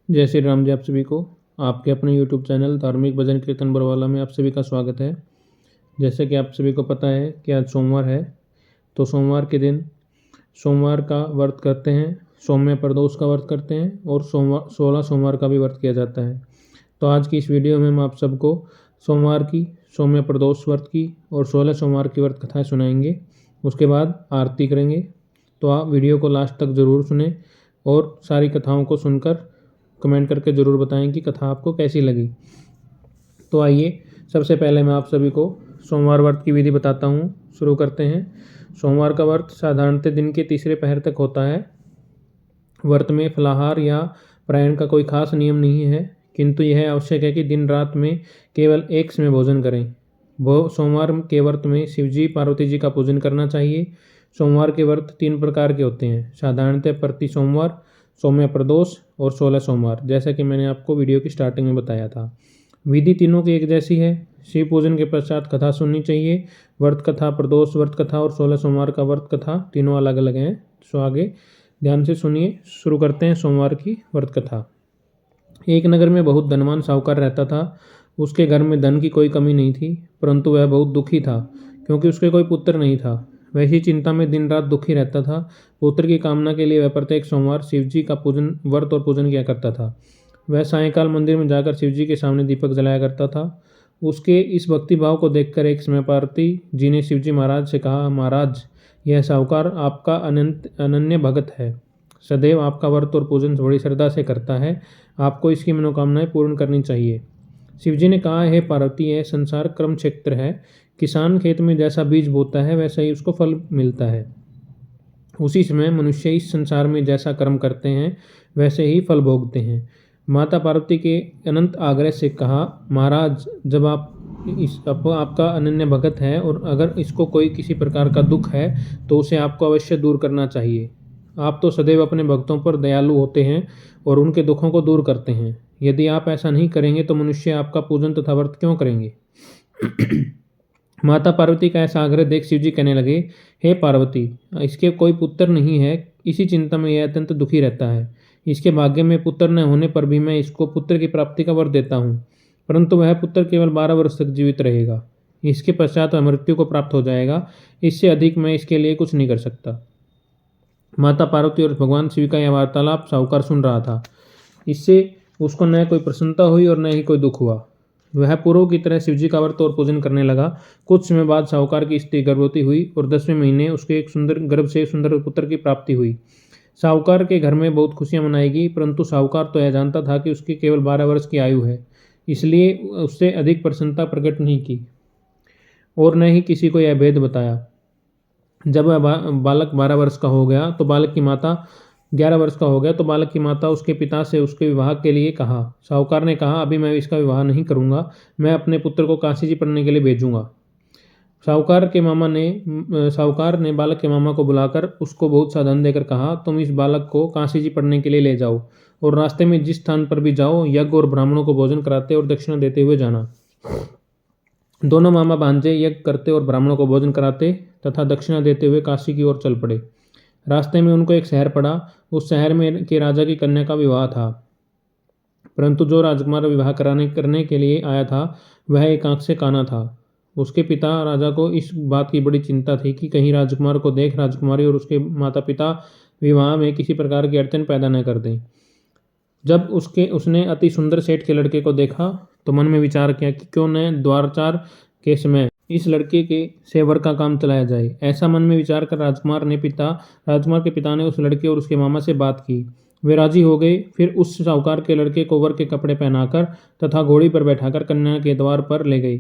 जय श्री राम जी। आप सभी को आपके अपने YouTube चैनल धार्मिक भजन कीर्तन बरवाला में आप सभी का स्वागत है। जैसे कि आप सभी को पता है कि आज सोमवार है, तो सोमवार के दिन सोमवार का व्रत करते हैं, सौम्य प्रदोष का व्रत करते हैं और 16 सोमवार का भी व्रत किया जाता है। तो आज की इस वीडियो में हम आप सबको सोमवार की, सौम्य प्रदोष व्रत की और 16 सोमवार की व्रत कथाएँ सुनाएंगे। उसके बाद आरती करेंगे। तो आप वीडियो को लास्ट तक ज़रूर सुने और सारी कथाओं को सुनकर कमेंट करके ज़रूर बताएं कि कथा आपको कैसी लगी। तो आइए सबसे पहले मैं आप सभी को सोमवार व्रत की विधि बताता हूँ। शुरू करते हैं। सोमवार का व्रत साधारणतः दिन के तीसरे पहर तक होता है। व्रत में फलाहार या प्रायण का कोई खास नियम नहीं है, किंतु यह आवश्यक है कि दिन रात में केवल एक समय भोजन करें। सोमवार के व्रत में शिवजी पार्वती जी का पूजन करना चाहिए। सोमवार के व्रत 3 प्रकार के होते हैं, साधारणतः प्रति सोमवार, सौम्य प्रदोष और 16 सोमवार, जैसा कि मैंने आपको वीडियो की स्टार्टिंग में बताया था। विधि तीनों की एक जैसी है। शिव पूजन के पश्चात कथा सुननी चाहिए। व्रत कथा, प्रदोष व्रत कथा और 16 सोमवार का व्रत कथा तीनों अलग अलग हैं। सो आगे ध्यान से सुनिए। शुरू करते हैं सोमवार की व्रत कथा। एक नगर में बहुत धनवान साहूकार रहता था। उसके घर में धन की कोई कमी नहीं थी, परंतु वह बहुत दुखी था क्योंकि उसके कोई पुत्र नहीं था। वैसी चिंता में दिन रात दुखी रहता था। पुत्र की कामना के लिए वह प्रत्येक सोमवार शिवजी का पूजन, व्रत और पूजन किया करता था। वह सायंकाल मंदिर में जाकर शिवजी के सामने दीपक जलाया करता था। उसके इस भक्ति भाव को देखकर एक समय पार्वती जी ने शिवजी महाराज से कहा, महाराज, यह साहूकार आपका अनन्य भगत है, सदैव आपका व्रत और पूजन बड़ी श्रद्धा से करता है। आपको इसकी मनोकामनाएं पूर्ण करनी चाहिए। शिवजी ने कहा, हे पार्वती, यह संसार कर्म क्षेत्र है। किसान खेत में जैसा बीज बोता है वैसा ही उसको फल मिलता है। उसी समय मनुष्य इस संसार में जैसा कर्म करते हैं वैसे ही फल भोगते हैं। माता पार्वती के अनंत आग्रह से कहा, महाराज, जब आपका अनन्य भगत है और अगर इसको कोई किसी प्रकार का दुख है तो उसे आपको अवश्य दूर करना चाहिए। आप तो सदैव अपने भक्तों पर दयालु होते हैं और उनके दुखों को दूर करते हैं। यदि आप ऐसा नहीं करेंगे तो मनुष्य आपका पूजन तथा व्रत क्यों करेंगे। माता पार्वती का ऐसा आग्रह देख शिवजी कहने लगे, हे पार्वती, इसके कोई पुत्र नहीं है। इसी चिंता में यह अत्यंत दुखी रहता है। इसके भाग्य में पुत्र न होने पर भी मैं इसको पुत्र की प्राप्ति का वर देता हूँ, परंतु वह पुत्र केवल 12 वर्ष तक जीवित रहेगा। इसके पश्चात वह मृत्यु को प्राप्त हो जाएगा। इससे अधिक मैं इसके लिए कुछ नहीं कर सकता। माता पार्वती और भगवान शिव का यह वार्तालाप साहूकार सुन रहा था। इससे उसको न कोई प्रसन्नता हुई और न ही कोई दुख हुआ। वह पूर्व की तरह शिवजी का व्रत और पूजन करने लगा। कुछ समय बाद साहूकार की स्त्री गर्भवती हुई और 10वें महीने उसके एक सुंदर गर्भ से सुंदर पुत्र की प्राप्ति हुई। साहूकार के घर में बहुत खुशियां मनाई गई, परंतु साहूकार तो यह जानता था कि उसकी केवल 12 वर्ष की आयु है, इसलिए उससे अधिक प्रसन्नता प्रकट नहीं की और न ही किसी को यह भेद बताया। जब वह बालक 12 वर्ष का हो गया तो बालक की माता 11 वर्ष का हो गया तो बालक की माता उसके पिता से उसके विवाह के लिए कहा। साहूकार ने कहा, अभी मैं इसका विवाह नहीं करूंगा, मैं अपने पुत्र को काशी जी पढ़ने के लिए भेजूंगा। साहूकार ने बालक के मामा को बुलाकर उसको बहुत सा धन देकर कहा, तुम इस बालक को काशी जी पढ़ने के लिए ले जाओ और रास्ते में जिस स्थान पर भी जाओ यज्ञ और ब्राह्मणों को भोजन कराते और दक्षिणा देते हुए जाना। दोनों मामा भांजे यज्ञ करते और ब्राह्मणों को भोजन कराते तथा दक्षिणा देते हुए काशी की ओर चल पड़े। रास्ते में उनको एक शहर पड़ा। उस शहर में के राजा की कन्या का विवाह था, परंतु जो राजकुमार विवाह करने के लिए आया था वह एक आंख से काना था। उसके पिता राजा को इस बात की बड़ी चिंता थी कि कहीं राजकुमार को देख राजकुमारी और उसके माता पिता विवाह में किसी प्रकार की अड़चन पैदा न कर दें। जब उसने अति सुंदर सेठ के लड़के को देखा तो मन में विचार किया कि क्यों न द्वारचार के समय इस लड़के के सेवर का काम चलाया जाए। ऐसा मन में विचार कर राजकुमार के पिता ने उस लड़के और उसके मामा से बात की। वे राजी हो गए। फिर उस साहूकार के लड़के को वर के कपड़े पहनाकर तथा घोड़ी पर बैठाकर कन्या के द्वार पर ले गई।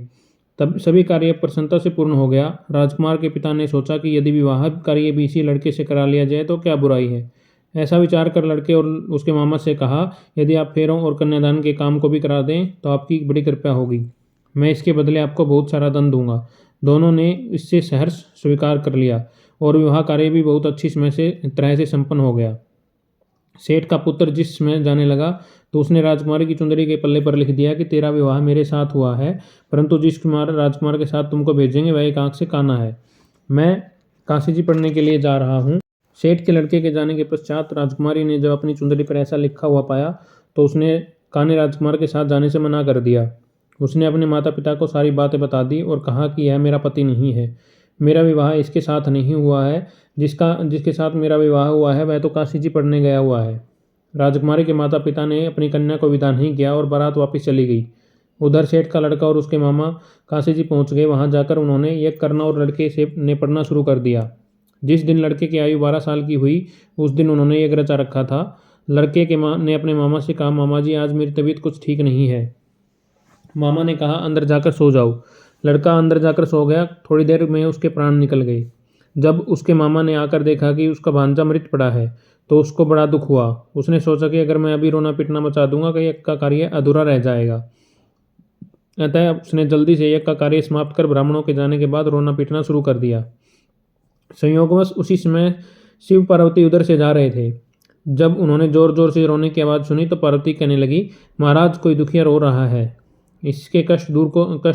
तब सभी कार्य प्रसन्नता से पूर्ण हो गया। राजकुमार के पिता ने सोचा कि यदि विवाह कार्य भी इसी लड़के से करा लिया जाए तो क्या बुराई है। ऐसा विचार कर लड़के और उसके मामा से कहा, यदि आप फेरों और कन्यादान के काम को भी करा दें तो आपकी बड़ी कृपा होगी। मैं इसके बदले आपको बहुत सारा धन दूंगा। दोनों ने इससे सहर्ष स्वीकार कर लिया और विवाह कार्य भी बहुत अच्छी तरह से संपन्न हो गया। सेठ का पुत्र जिस समय जाने लगा तो उसने राजकुमारी की चुंदरी के पल्ले पर लिख दिया कि तेरा विवाह मेरे साथ हुआ है, परंतु जिस राजकुमार के साथ तुमको भेजेंगे वह एक आंख से काना है। मैं काशी जी पढ़ने के लिए जा रहा हूँ। सेठ के लड़के के जाने के पश्चात राजकुमारी ने जब अपनी चुंदरी पर ऐसा लिखा हुआ पाया तो उसने कान्हे राजकुमार के साथ जाने से मना कर दिया। उसने अपने माता पिता को सारी बातें बता दी और कहा कि यह मेरा पति नहीं है, मेरा विवाह इसके साथ नहीं हुआ है, जिसके साथ मेरा विवाह हुआ है वह तो काशी जी पढ़ने गया हुआ है। राजकुमारी के माता पिता ने अपनी कन्या को विदा नहीं किया और बारात वापस चली गई। उधर सेठ का लड़का और उसके मामा काशी जी पहुंच गए। वहां जाकर उन्होंने यज्ञ करना और लड़के से ने पढ़ना शुरू कर दिया। जिस दिन लड़के की आयु 12 साल की हुई उस दिन उन्होंने यज्ञ रचा रखा था। लड़के के माँ ने अपने मामा से कहा, मामा जी आज मेरी तबीयत कुछ ठीक नहीं है। मामा ने कहा, अंदर जाकर सो जाओ। लड़का अंदर जाकर सो गया। थोड़ी देर में उसके प्राण निकल गए। जब उसके मामा ने आकर देखा कि उसका भांजा मृत पड़ा है तो उसको बड़ा दुख हुआ। उसने सोचा कि अगर मैं अभी रोना पीटना मचा दूंगा कि यज्ञ का कार्य अधूरा रह जाएगा। अतः उसने जल्दी से यज्ञ का कार्य समाप्त कर ब्राह्मणों के जाने के बाद रोना पीटना शुरू कर दिया। संयोगवश उसी समय शिव पार्वती उधर से जा रहे थे। जब उन्होंने जोर जोर से रोने की आवाज़ सुनी तो पार्वती कहने लगी, महाराज कोई दुखिया रो रहा है, इसके कष्ट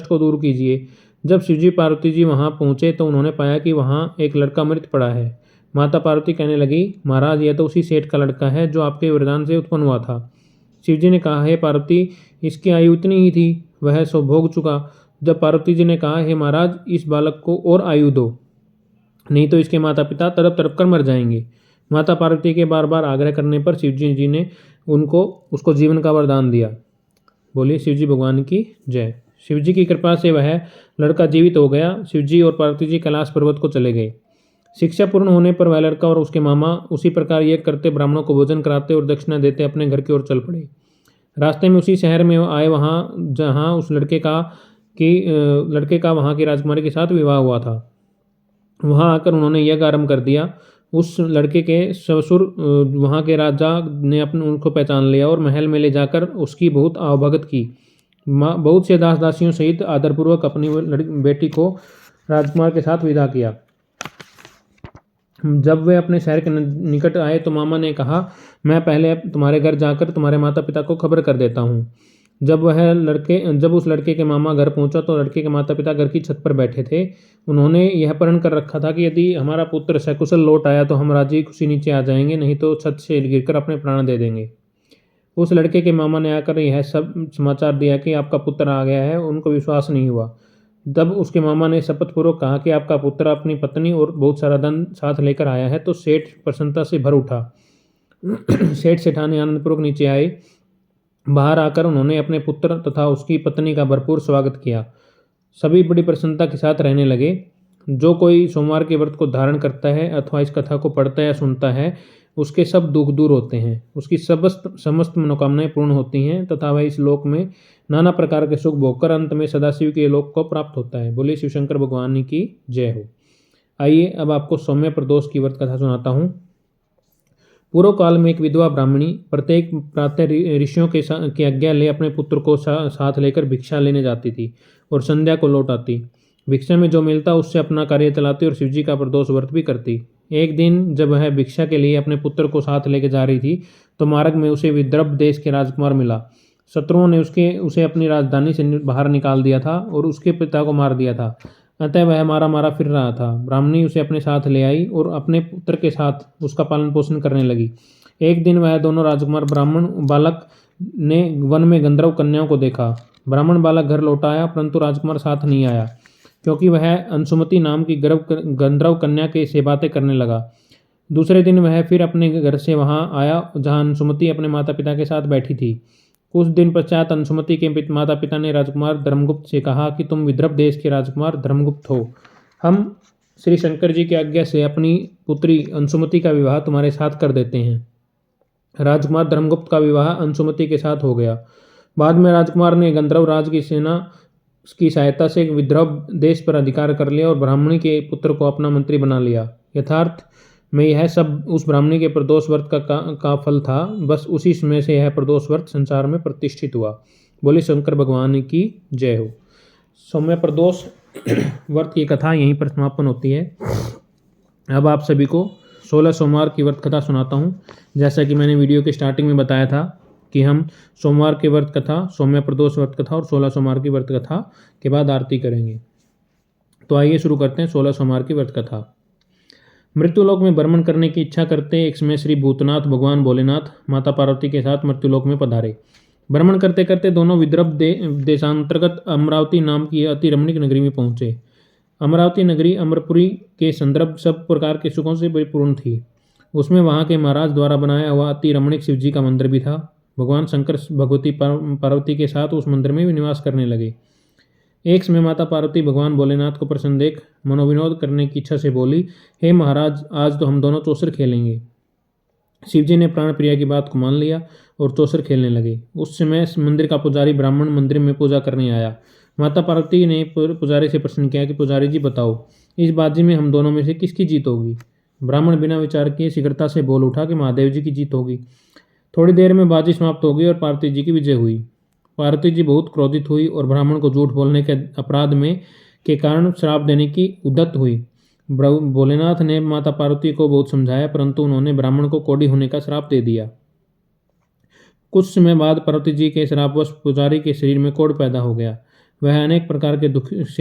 को दूर कीजिए। जब शिवजी पार्वती जी वहां पहुंचे तो उन्होंने पाया कि वहां एक लड़का मृत पड़ा है। माता पार्वती कहने लगी, महाराज यह तो उसी सेठ का लड़का है जो आपके वरदान से उत्पन्न हुआ था। शिवजी ने कहा, हे पार्वती इसकी आयु इतनी ही थी, वह सो भोग चुका। जब पार्वती जी ने कहा, हे महाराज इस बालक को और आयु दो, नहीं तो इसके माता पिता तड़प तड़प कर मर जाएंगे। माता पार्वती के बार बार आग्रह करने पर शिवजी जी ने उसको जीवन का वरदान दिया। बोलिए शिवजी भगवान की जय। शिवजी की कृपा से वह लड़का जीवित हो गया। शिवजी और पार्वती जी कैलाश पर्वत को चले गए। शिक्षा पूर्ण होने पर वह लड़का और उसके मामा उसी प्रकार यज्ञ करते, ब्राह्मणों को भोजन कराते और दक्षिणा देते अपने घर की ओर चल पड़े। रास्ते में उसी शहर में आए वहाँ जहाँ उस लड़के का वहाँ की राजकुमारी के साथ विवाह हुआ था। वहाँ आकर उन्होंने यज्ञ आरंभ कर दिया। उस लड़के के ससुर वहाँ के राजा ने उनको पहचान लिया और महल में ले जाकर उसकी बहुत आवभगत की। बहुत से दास दासियों सहित आदरपूर्वक अपनी बेटी को राजकुमार के साथ विदा किया। जब वे अपने शहर के निकट आए तो मामा ने कहा, मैं पहले तुम्हारे घर जाकर तुम्हारे माता पिता को खबर कर देता हूँ। जब उस लड़के के मामा घर पहुंचा तो लड़के के माता पिता घर की छत पर बैठे थे। उन्होंने यह प्रण कर रखा था कि यदि हमारा पुत्र सकुशल लौट आया तो हम राजी खुशी नीचे आ जाएंगे, नहीं तो छत से गिरकर अपने प्राण दे देंगे। उस लड़के के मामा ने आकर यह सब समाचार दिया कि आपका पुत्र आ गया है। उनको विश्वास नहीं हुआ। तब उसके मामा ने शपथपूर्वक कहा कि आपका पुत्र अपनी पत्नी और बहुत सारा धन साथ लेकर आया है। तो सेठ प्रसन्नता से भर उठा। सेठ सेठानी आनंदपूर्वक नीचे आए। बाहर आकर उन्होंने अपने पुत्र तथा उसकी पत्नी का भरपूर स्वागत किया। सभी बड़ी प्रसन्नता के साथ रहने लगे। जो कोई सोमवार के व्रत को धारण करता है अथवा इस कथा को पढ़ता या सुनता है उसके सब दुख दूर होते हैं, उसकी समस्त मनोकामनाएं पूर्ण होती हैं तथा वह इस लोक में नाना प्रकार के सुख भोगकर अंत में सदाशिव के लोक को प्राप्त होता है। बोलिए शिव शंकर भगवान की जय हो। आइए अब आपको सौम्य प्रदोष की व्रत कथा सुनाता हूँ। पूर्व काल में एक विधवा ब्राह्मणी प्रत्येक प्रातः ऋषियों की आज्ञा ले अपने पुत्र को साथ लेकर भिक्षा लेने जाती थी और संध्या को लौट आती। भिक्षा में जो मिलता उससे अपना कार्य चलाती और शिवजी का प्रदोष व्रत भी करती। एक दिन जब वह भिक्षा के लिए अपने पुत्र को साथ लेकर जा रही थी तो मार्ग में उसे विदर्भ देश के राजकुमार मिला। शत्रुओं ने उसे अपनी राजधानी से बाहर निकाल दिया था और उसके पिता को मार दिया था। अतः वह मारा मारा फिर रहा था। ब्राह्मणी उसे अपने साथ ले आई और अपने पुत्र के साथ उसका पालन पोषण करने लगी। एक दिन वह दोनों राजकुमार ब्राह्मण बालक ने वन में गंधर्व कन्याओं को देखा। ब्राह्मण बालक घर लौट आया परंतु राजकुमार साथ नहीं आया क्योंकि वह अंशुमति नाम की गंधर्व कन्या के से बातें करने लगा। दूसरे दिन वह फिर अपने घर से वहां आया जहां अंशुमति अपने माता पिता के साथ बैठी थी। कुछ दिन पश्चात अंशुमति के माता पिता ने राजकुमार धर्मगुप्त से कहा कि तुम विदर्भ देश के राजकुमार धर्मगुप्त हो। हम श्री शंकर जी की आज्ञा से अपनी पुत्री अंशुमति का विवाह तुम्हारे साथ कर देते हैं। राजकुमार धर्मगुप्त का विवाह अंशुमति के साथ हो गया। बाद में राजकुमार ने गंधर्व राज की सेना की सहायता से विदर्भ देश पर अधिकार कर लिया और ब्राह्मणी के पुत्र को अपना मंत्री बना लिया। यथार्थ में यह सब उस ब्राह्मणी के प्रदोष व्रत का फल था। बस उसी समय से यह प्रदोष व्रत संसार में प्रतिष्ठित हुआ। बोले शंकर भगवान की जय हो। सौम्य प्रदोष व्रत की कथा यहीं पर समापन होती है। अब आप सभी को 16 सोमवार की व्रत कथा सुनाता हूँ। जैसा कि मैंने वीडियो के स्टार्टिंग में बताया था कि हम सोमवार की व्रत कथा, सौम्य प्रदोष व्रत कथा और 16 सोमवार की व्रत कथा के बाद आरती करेंगे। तो आइए शुरू करते हैं 16 सोमवार की व्रत कथा। मृत्युलोक में भ्रमण करने की इच्छा करते एक समय श्री भूतनाथ भगवान भोलेनाथ माता पार्वती के साथ मृत्युलोक में पधारे। भ्रमण करते करते दोनों विदर्भ देशांतर्गत अमरावती नाम की अति रमणीक नगरी में पहुंचे। अमरावती नगरी अमरपुरी के संदर्भ सब प्रकार के सुखों से परिपूर्ण थी। उसमें वहां के महाराज द्वारा बनाया हुआ अति रमणीक शिव जी का मंदिर भी था। भगवान शंकर भगवती पार्वती के साथ उस मंदिर में भी निवास करने लगे। एक समय माता पार्वती भगवान भोलेनाथ को प्रसन्न देख मनोविनोद करने की इच्छा से बोली, हे महाराज, आज तो हम दोनों चौसर खेलेंगे। शिवजी ने प्राण प्रिया की बात को मान लिया और चौसर खेलने लगे। उस समय मंदिर का पुजारी ब्राह्मण मंदिर में पूजा करने आया। माता पार्वती ने पुजारी से प्रश्न किया कि पुजारी जी बताओ, इस बाजी में हम दोनों में से किसकी जीत होगी। ब्राह्मण बिना विचार किए शीघ्रता से बोल उठा कि महादेव जी की जीत होगी। थोड़ी देर में बाजी समाप्त हो गई और पार्वती जी की विजय हुई। पार्वती जी बहुत क्रोधित हुई और ब्राह्मण को झूठ बोलने के अपराध में के कारण श्राप देने की उद्यत हुई। भोलेनाथ ने माता पार्वती को बहुत समझाया, परंतु उन्होंने ब्राह्मण को कोढ़ी होने का श्राप दे दिया। कुछ समय बाद पार्वती जी के श्रापवश पुजारी के शरीर में कोढ़ पैदा हो गया। वह अनेक प्रकार के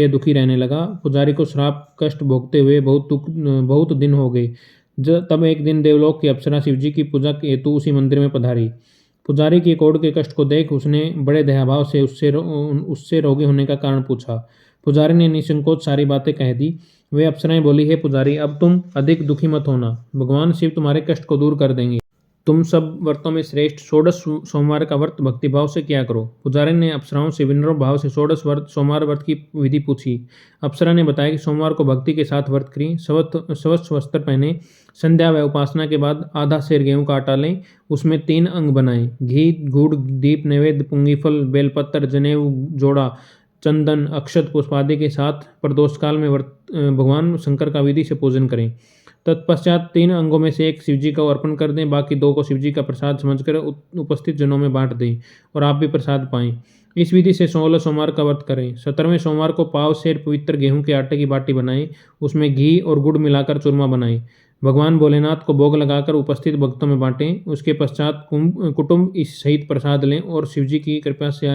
दुखी रहने लगा। पुजारी को श्राप कष्ट भोगते हुए बहुत दिन हो गए। तब एक दिन देवलोक की अप्सरा शिवजी की पूजा हेतु उसी मंदिर में पधारी। पुजारी की कोढ़ के कष्ट को देख उसने बड़े दयाभाव से उससे रोगी होने का कारण पूछा। पुजारी ने निसंकोच सारी बातें कह दी। वे अप्सराएं बोली, हे पुजारी, अब तुम अधिक दुखी मत होना, भगवान शिव तुम्हारे कष्ट को दूर कर देंगे। तुम सब व्रतों में श्रेष्ठ षोडश सोमवार का व्रत भक्तिभाव से किया करो। पुजारी ने अप्सराओं से विनम्र भाव से षोडश सोमवार व्रत की विधि पूछी। अप्सरा ने बताया कि सोमवार को भक्ति के साथ व्रत करें, स्वच्छ वस्त्र पहने, संध्या व उपासना के बाद आधा सेर गेहूं का आटा लें, उसमें 3 अंग बनाएं, घी, गुड़, दीप, नैवेद्य, पुंगीफल, बेलपत्र, जनेऊ, जोड़ा, चंदन, अक्षत, पुष्प आदि के साथ प्रदोष काल में भगवान शंकर का विधि से पूजन करें। तत्पश्चात 3 अंगों में से एक शिवजी को अर्पण कर दें, बाकी 2 को शिवजी का प्रसाद समझकर उपस्थित जनों में बांट दें और आप भी प्रसाद पाएं। इस विधि से 16 सोमवार का व्रत करें। 17वें सोमवार को पाव सेर पवित्र गेहूं के आटे की बाटी बनाएं, उसमें घी और गुड़ मिलाकर चूरमा बनाएं, भगवान भोलेनाथ को भोग लगाकर उपस्थित भक्तों में बांटें। उसके पश्चात कुटुंब इस सहित प्रसाद लें और शिवजी की कृपा से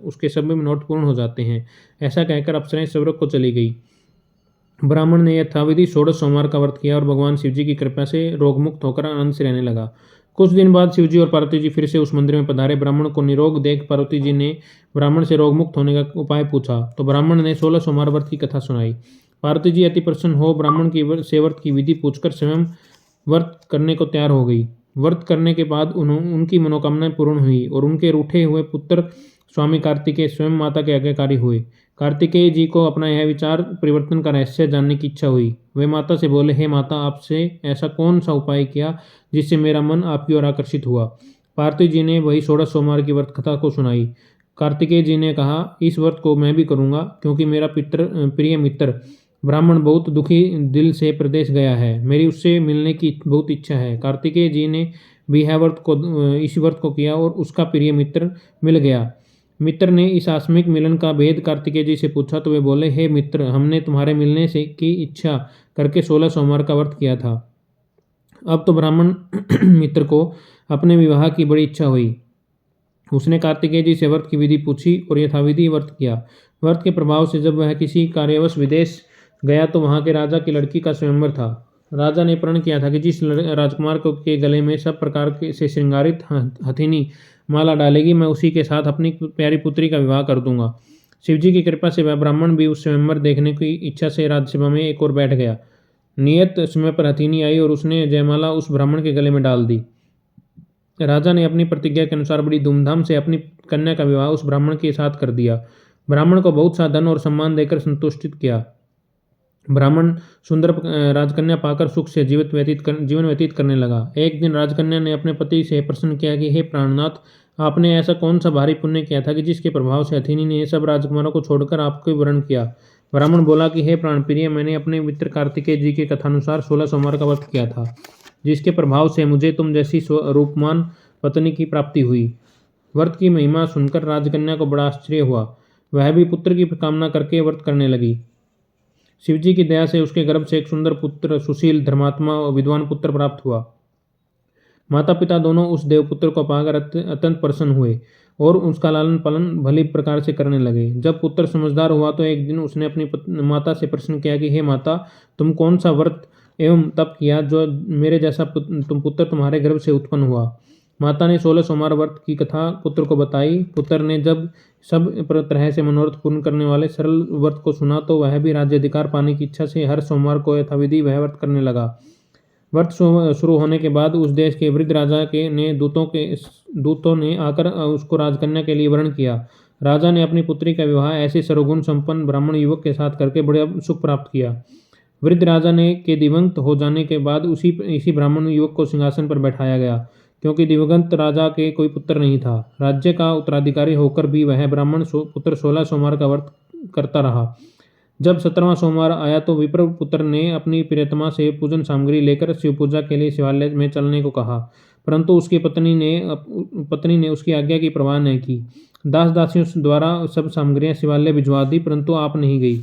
उसके सभी मनोरथ पूर्ण हो जाते हैं। ऐसा कहकर अप्सराएं स्वर्ग को चली गई। ब्राह्मण ने यथाविधि 16 सोमवार का व्रत किया और भगवान शिवजी की कृपा से रोगमुक्त होकर आनंद से रहने लगा। कुछ दिन बाद शिवजी और पार्वती जी फिर से उस मंदिर में पधारे। ब्राह्मण को निरोग देख पार्वती जी ने ब्राह्मण से रोगमुक्त होने का उपाय पूछा तो ब्राह्मण ने 16 सोमवार व्रत की कथा सुनाई। पार्वती जी अति प्रसन्न हो ब्राह्मण की व्रत की विधि पूछकर स्वयं व्रत करने को तैयार हो गई। व्रत करने के बाद उनकी मनोकामनाएं पूर्ण हुई और उनके रूठे हुए पुत्र स्वामी कार्तिकेय स्वयं माता के आज्ञाकारी हुए। कार्तिकेय जी को अपना यह विचार परिवर्तन का रहस्य जानने की इच्छा हुई। वे माता से बोले, हे माता, आपसे ऐसा कौन सा उपाय किया जिससे मेरा मन आपकी ओर आकर्षित हुआ। पार्वती जी ने वही 16 सोमवार की व्रत कथा को सुनाई। कार्तिकेय जी ने कहा, इस व्रत को मैं भी करूंगा क्योंकि मेरा प्रिय मित्र ब्राह्मण बहुत दुखी दिल से प्रदेश गया है, मेरी उससे मिलने की बहुत इच्छा है। कार्तिकेय जी ने भी इस व्रत को किया और उसका प्रिय मित्र मिल गया। मित्र ने इस आकस्मिक मिलन का भेद कार्तिकेय जी से पूछा तो वे बोले, हे मित्र, हमने तुम्हारे मिलने से की इच्छा करके 16 सोमवार का व्रत किया था। अब तो ब्राह्मण मित्र को अपने विवाह की बड़ी इच्छा हुई। उसने कार्तिकेय जी से व्रत की विधि पूछी और यथाविधि व्रत किया। व्रत के प्रभाव से जब वह किसी कार्यवश विदेश गया तो वहां के राजा की लड़की का स्वयंवर था। राजा ने प्रण किया था कि जिस राजकुमार के गले में सब प्रकार से श्रृंगारित हथिनी माला डालेगी, मैं उसी के साथ अपनी प्यारी पुत्री का विवाह कर दूंगा। शिवजी की कृपा से वह ब्राह्मण भी उस स्वयंवर देखने की इच्छा से राज्यसभा में एक और बैठ गया। नियत समय पर हथिनी आई और उसने जयमाला उस ब्राह्मण के गले में डाल दी। राजा ने अपनी प्रतिज्ञा के अनुसार बड़ी धूमधाम से अपनी कन्या का विवाह उस ब्राह्मण के साथ कर दिया। ब्राह्मण को बहुत सा धन और सम्मान देकर संतुष्टित किया। ब्राह्मण सुंदर राजकन्या पाकर सुख से जीवन व्यतीत करने लगा। एक दिन राजकन्या ने अपने पति से प्रश्न किया कि हे प्राणनाथ, आपने ऐसा कौन सा भारी पुण्य किया था कि जिसके प्रभाव से अथिनी ने सब राजकुमारों को छोड़कर आपको वरण किया। ब्राह्मण बोला कि हे प्राणप्रिय, मैंने अपने मित्र कार्तिकेय जी के कथानुसार 16 सोमवार का व्रत किया था, जिसके प्रभाव से मुझे तुम जैसी रूपमान पत्नी की प्राप्ति हुई। व्रत की महिमा सुनकर राजकन्या को बड़ा आश्चर्य हुआ। वह भी पुत्र की कामना करके व्रत करने लगी। शिवजी की दया से उसके गर्भ से एक सुंदर पुत्र, सुशील, धर्मात्मा और विद्वान पुत्र प्राप्त हुआ। माता पिता दोनों उस देवपुत्र को पाकर अत्यंत प्रसन्न हुए और उसका लालन पालन भली प्रकार से करने लगे। जब पुत्र समझदार हुआ तो एक दिन उसने अपनी माता से प्रश्न किया कि हे माता, तुम कौन सा व्रत एवं तप किया जो मेरे जैसा पुत्र तुम्हारे गर्भ से उत्पन्न हुआ। माता ने 16 सोमवार व्रत की कथा पुत्र को बताई। पुत्र ने जब सब तरह से मनोरथ पूर्ण करने वाले सरल व्रत को सुना तो वह भी राज्याधिकार पाने की इच्छा से हर सोमवार को यथाविधि वह व्रत करने लगा। व्रत शुरू होने के बाद उस देश के वृद्ध राजा के ने दूतों ने आकर उसको राजकन्या के लिए वर्ण किया। राजा ने अपनी पुत्री का विवाह ऐसे सर्वगुण संपन्न ब्राह्मण युवक के साथ करके बड़े सुख प्राप्त किया। वृद्ध राजा ने के दिवंगत हो जाने के बाद इसी ब्राह्मण युवक को सिंहासन पर बैठाया गया, क्योंकि दिवंगत राजा के कोई पुत्र नहीं था। राज्य का उत्तराधिकारी होकर भी वह ब्राह्मण पुत्र 16 सोमवार का व्रत करता रहा। जब 17वां सोमवार आया तो विप्र पुत्र ने अपनी प्रियतमा से पूजन सामग्री लेकर शिव पूजा के लिए शिवालय में चलने को कहा, परंतु उसकी पत्नी ने उसकी आज्ञा की परवाह नहीं की। दास दासियों द्वारा सब सामग्रियां शिवालय भिजवा दी, परंतु आप नहीं गई।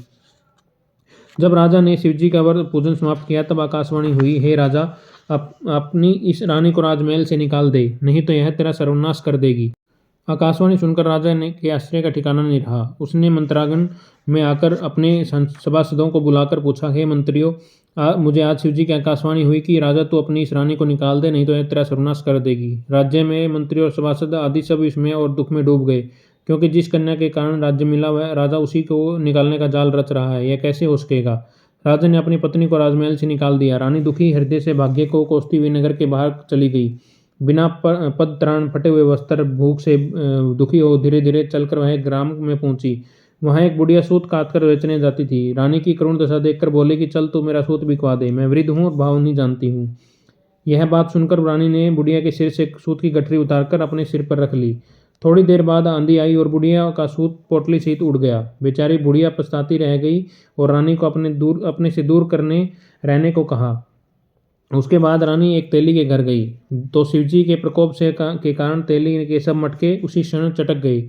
जब राजा ने शिवजी का व्रत पूजन समाप्त किया तब आकाशवाणी हुई, हे राजा, अपनी इस रानी को राजमहल से निकाल दे, नहीं तो यह तेरा सर्वनाश कर देगी। आकाशवाणी सुनकर राजा ने के आश्चर्य का ठिकाना नहीं रहा। उसने मंत्रांगण में आकर अपने सभासदों को बुलाकर पूछा, हे मंत्रियों, मुझे आज शिवजी की आकाशवाणी हुई कि राजा तू अपनी इस रानी को निकाल दे, नहीं तो यह तेरा सर्वनाश कर देगी। राज्य में मंत्री और सभासद आदि सब इसमें और दुख में डूब गए, क्योंकि जिस कन्या के कारण राज्य मिला वह राजा उसी को निकालने का जाल रच रहा है, यह कैसे हो सकेगा। राजा ने अपनी पत्नी को राजमहल से निकाल दिया। रानी दुखी हृदय से भाग्य को कोसती हुई नगर के बाहर चली गई। बिना पद त्राण, फटे हुए वस्त्र, भूख से दुखी हो धीरे धीरे चलकर वह एक ग्राम में पहुंची। वहां एक बुढ़िया सूत काटकर बेचने जाती थी। रानी की करुण दशा देखकर बोले कि चल तू मेरा सूत बिकवा दे, मैं वृद्ध हूँ और भाव नहीं जानती हूँ। यह बात सुनकर रानी ने बुढ़िया के सिर से सूत की गठरी उतारकर अपने सिर पर रख ली। थोड़ी देर बाद आंधी आई और बुढ़िया का सूत पोटली सहित उड़ गया। बेचारी बुढ़िया पछताती रह गई और रानी को अपने से दूर करने रहने को कहा। उसके बाद रानी एक तेली के घर गई तो शिवजी के प्रकोप के कारण तेली के सब मटके उसी क्षण चटक गई।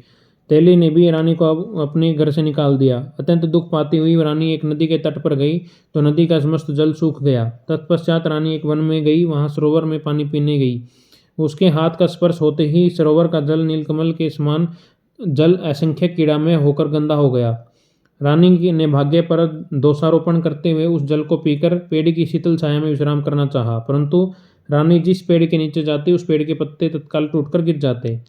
तेली ने भी रानी को अपने घर से निकाल दिया। अत्यंत दुख पाती हुई रानी एक नदी के तट पर गई तो नदी का समस्त जल सूख गया। तत्पश्चात रानी एक वन में गई, वहां सरोवर में पानी पीने गई। उसके हाथ का स्पर्श होते ही सरोवर का जल नीलकमल के समान जल असंख्य कीड़ामय होकर गंदा हो गया। रानी ने भाग्य पर दोषारोपण करते हुए उस जल को पीकर पेड़ की शीतल छाया में विश्राम करना चाहा, परंतु रानी जिस पेड़ के नीचे जाती उस पेड़ के पत्ते तत्काल टूटकर गिर जाते।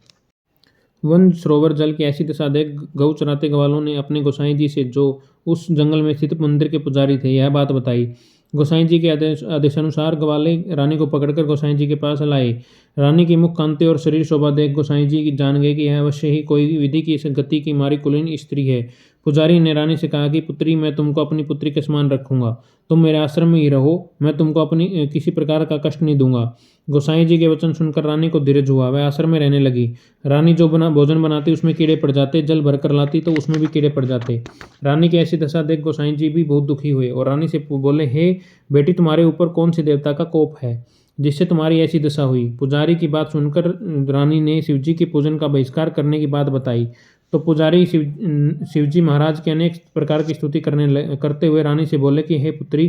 वन सरोवर जल की ऐसी दशा देख गौ चराते ग्वालों ने अपने गोसाई जी से, जो उस जंगल में स्थित मंदिर के पुजारी थे, यह बात बताई। गोसाई जी के आदेशानुसार ग्वाले रानी को पकड़कर गोसाई जी के पास लाए। रानी की मुख कांति और शरीर शोभा देख गोसाई जी जान गए कि यह अवश्य ही कोई विधि की गति की मारी कुलीन स्त्री है। पुजारी ने रानी से कहा कि पुत्री, मैं तुमको अपनी पुत्री के समान रखूंगा, तुम मेरे आश्रम में ही रहो, मैं तुमको अपनी किसी प्रकार का कष्ट नहीं दूंगा। गोसाई जी के वचन सुनकर रानी को धीरज हुआ, वह आश्रम में रहने लगी। रानी जो भोजन बनाती उसमें कीड़े पड़ जाते, जल भरकर लाती तो उसमें भी कीड़े पड़ जाते। रानी की ऐसी दशा देख गोसाई जी भी बहुत दुखी हुए और रानी से बोले, हे बेटी, तुम्हारे ऊपर कौन सी देवता का कोप है जिससे तुम्हारी ऐसी दशा हुई। पुजारी की बात सुनकर रानी ने शिवजी के पूजन का बहिष्कार करने की बात बताई तो पुजारी शिवजी महाराज की अनेक प्रकार की स्तुति करते हुए रानी से बोले कि हे पुत्री,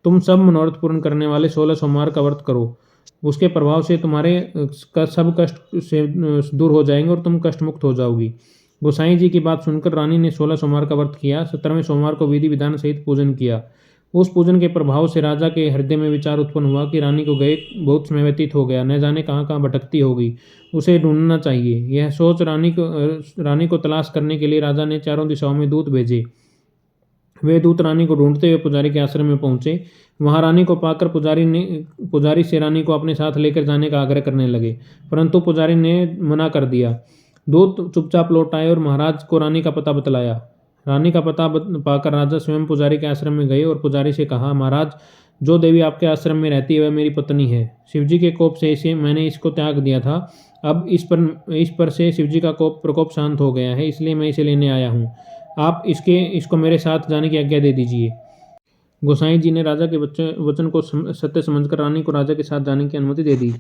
तुम सब मनोरथ पूर्ण करने वाले 16 सोमवार का व्रत करो, उसके प्रभाव से तुम्हारे सब कष्ट से दूर हो जाएंगे और तुम कष्ट मुक्त हो जाओगी। गोसाई जी की बात सुनकर रानी ने 16 सोमवार का व्रत किया। 17वें सोमवार को विधि विधान सहित पूजन किया। उस पूजन के प्रभाव से राजा के हृदय में विचार उत्पन्न हुआ कि रानी को गए बहुत समय व्यतीत हो गया, न जाने कहाँ कहाँ भटकती होगी, उसे ढूंढना चाहिए। यह सोच रानी को तलाश करने के लिए राजा ने चारों दिशाओं में दूत भेजे। वे दूत रानी को ढूंढते हुए पुजारी के आश्रम में पहुंचे। वहां रानी को पाकर पुजारी से रानी को अपने साथ लेकर जाने का आग्रह करने लगे, परंतु पुजारी ने मना कर दिया। दूत चुपचाप लौट आए और महाराज को रानी का पता बतलाया। रानी का पता पाकर राजा स्वयं पुजारी के आश्रम में गए और पुजारी से कहा, महाराज, जो देवी आपके आश्रम में रहती है वह मेरी पत्नी है। शिवजी के कोप से मैंने इसको त्याग दिया था, अब इस पर से शिवजी का प्रकोप शांत हो गया है, इसलिए मैं इसे लेने आया हूँ। आप इसको मेरे साथ जाने की आज्ञा दे दीजिए। गोसाई जी ने राजा के वचन को सत्य समझकर रानी को राजा के साथ जाने की अनुमति दे दी।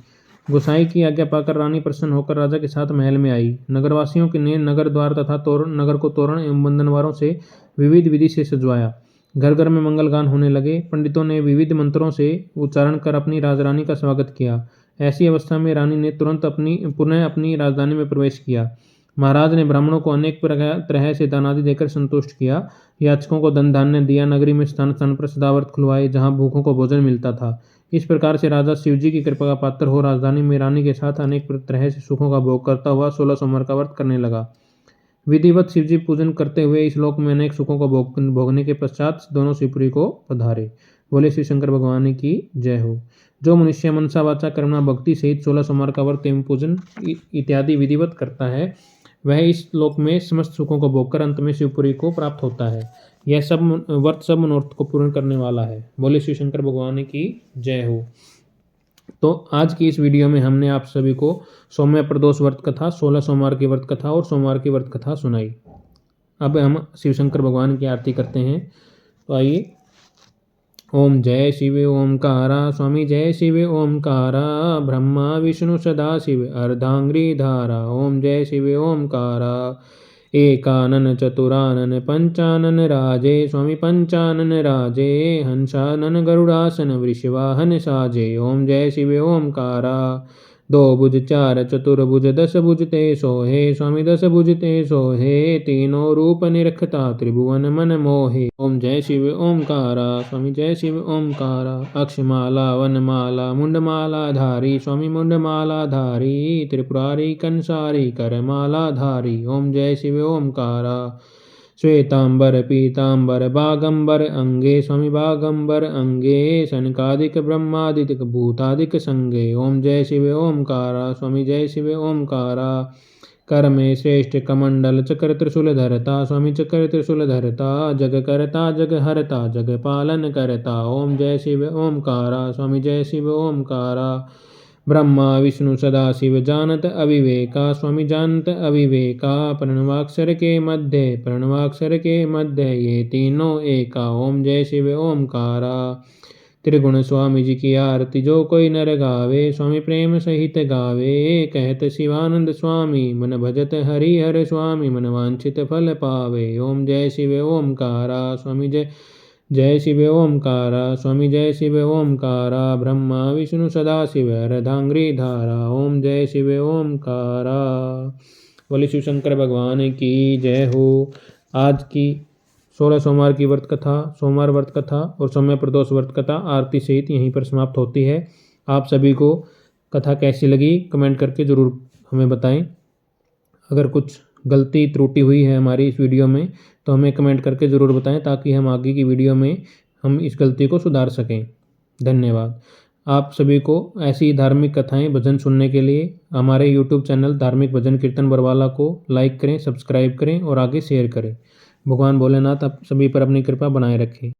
गोसाई की आज्ञा पाकर रानी प्रसन्न होकर राजा के साथ महल में आई। नगरवासियों ने नगर द्वार तथा नगर को तोरण एवं बंधनवारों से विविध विधि से सजवाया। घर घर में मंगल गान होने लगे। पंडितों ने विविध मंत्रों से उच्चारण कर अपनी राजरानी का स्वागत किया। ऐसी अवस्था में रानी ने तुरंत पुनः अपनी राजधानी में प्रवेश किया। महाराज ने ब्राह्मणों को अनेक तरह से दान आदि देकर संतुष्ट किया। याचकों को धन धान्य दिया। नगरी में स्थान स्थान पर सदाव्रत खुलवाए जहाँ भूखों को भोजन मिलता था। इस प्रकार से राजा शिवजी की कृपा का पात्र हो राजधानी में रानी के साथ अनेक तरह से सुखों का भोग करता हुआ 16 सोमवार का व्रत करने लगा। विधिवत शिवजी पूजन करते हुए इस लोक में अनेक सुखों को भोगने के पश्चात दोनों शिवपुरी को पधारे। बोले श्री शंकर भगवान की जय हो। जो मनुष्य मनसा वाचा कर्मणा भक्ति सहित 16 सोमवार का व्रत एवं पूजन इत्यादि विधिवत करता है वह इस लोक में समस्त सुखों को भोगकर अंत में शिवपुरी को प्राप्त होता है। यह सब व्रत सब मनोरथ को पूर्ण करने वाला है। बोले श्री शंकर भगवान की जय हो। तो आज की इस वीडियो में हमने आप सभी को सौम्य प्रदोष व्रत कथा, 16 सोमवार की व्रत कथा और सोमवार की व्रत कथा सुनाई। अब हम शिव शंकर भगवान की आरती करते हैं। तो आइए। ओम जय शिव ओमकारा स्वामी जय शिव ओमकारा ब्रह्मा विष्णु सदा शिव अर्धांगिरीधारा। ओम जय शिव ओमकारा एकानन चतुरानन पंचानन राजे स्वामी पंचानन राजे हंसानन गरुड़ासन वृषवाहन साजे। ओम जय शिव ओमकारा दो भुज चार चतुर्भुज 10 भुज ते सोहे स्वामी 10 भुज ते सोहे तीनों रूप निरखता त्रिभुवन मन मोहे। ओम जय शिव ओमकारा स्वामी जय शिव ओमकारा अक्षमाला वनमाला मुंडमाला धारी स्वामी मुंडमाला धारी त्रिपुरारी कंसारी करमाला धारी। ओम जय शिव ओमकारा श्वेतांबर पीतांबर बागंबर अंगे स्वामी बागंबर अंगे सनकादिक ब्रह्मादिक भूतादिक संगे। ओम जय शिव ओमकारा स्वामी जय शिव ओमकारा कर में श्रेष्ठ कमंडल चक्र त्रिशूल धरता स्वामी चक्र त्रिशूल धरता जग करता जग हरता जग पालन करता। ओम जय शिव ओमकारा स्वामी जय शिव ओमकारा ब्रह्मा विष्णु सदा शिव जानत अविवेका स्वामी जानत अविवेका प्रणवाक्षर के मध्य ये तीनों एका। ओम जय शिव ओमकारा त्रिगुण स्वामी जी की आरती जो कोई नर गावे स्वामी प्रेम सहित गावे कहत शिवानंद स्वामी मन भजत हरि हर स्वामी मन वांछित फल पावे। ओम जय शिव ओमकारा स्वामी जय शिव ओमकारा स्वामी जय शिव ओमकारा ब्रह्मा विष्णु सदा शिव अर्धांगिरीधारा। ओम जय शिव ओमकारा। बोले शिव शंकर भगवान की जय हो। आज की 16 सोमवार की व्रत कथा, सोमवार व्रत कथा और सौम्य प्रदोष व्रत कथा आरती सहित यहीं पर समाप्त होती है। आप सभी को कथा कैसी लगी कमेंट करके ज़रूर हमें बताएं। अगर कुछ गलती त्रुटि हुई है हमारी इस वीडियो में तो हमें कमेंट करके ज़रूर बताएं ताकि हम आगे की वीडियो में हम इस गलती को सुधार सकें। धन्यवाद। आप सभी को ऐसी धार्मिक कथाएं भजन सुनने के लिए हमारे YouTube चैनल धार्मिक भजन कीर्तन बरवाला को लाइक करें, सब्सक्राइब करें और आगे शेयर करें। भगवान भोलेनाथ आप सभी पर अपनी कृपा बनाए रखें।